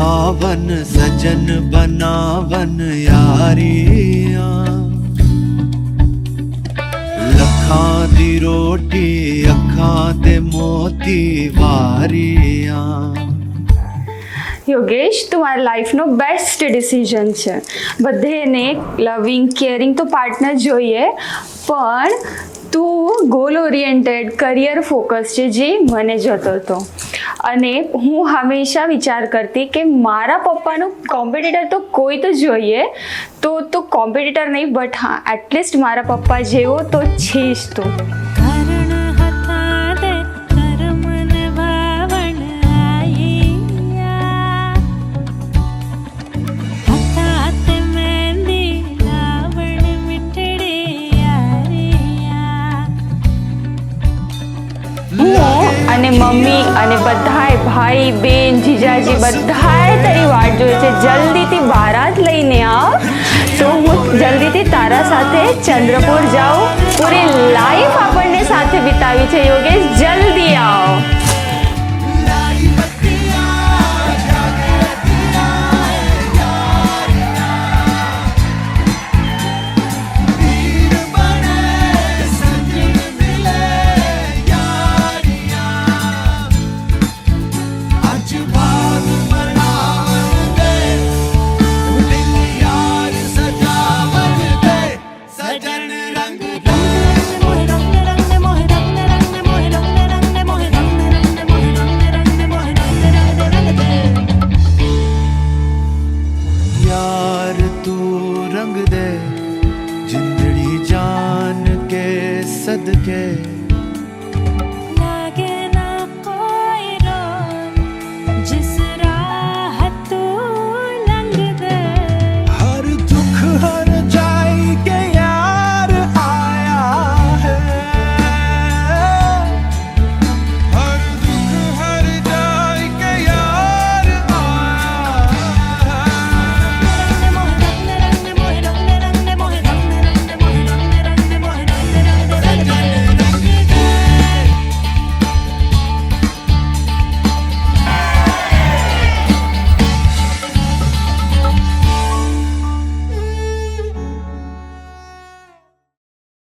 निभावन सजन बनावन यारियां लखां दी रोटी अखां दे मोती वारियां। યોગેશ, તું મારા લાઈફનો બેસ્ટ ડિસિઝન છે. બધેને લવિંગ કેરિંગ તો પાર્ટનર જોઈએ, પણ તું ગોલ ઓરિએન્ટેડ કરિયર ફોકસ છે, જે મને જતો હતો. અને હું હંમેશા વિચાર કરતી કે મારા પપ્પાનું કોમ્પિટિટર તો કોઈ તો જોઈએ, તો કોમ્પિટિટર નહીં, બટ હા એટલીસ્ટ મારા પપ્પા જેવો તો છે જ. તો અને મમ્મી અને બધાય ભાઈ બેન જીજાજી બધાય તારી વાટ જોઈ છે. જલ્દીથી બારાત લઈને આવ તો હું જલ્દીથી તારા સાથે ચંદ્રપુર જાઉં. પૂરી લાઈફ આપણને સાથે વિતાવી છે યોગેશ, જલ્દી આવ. रंग दे जिंदड़ी जान के सदके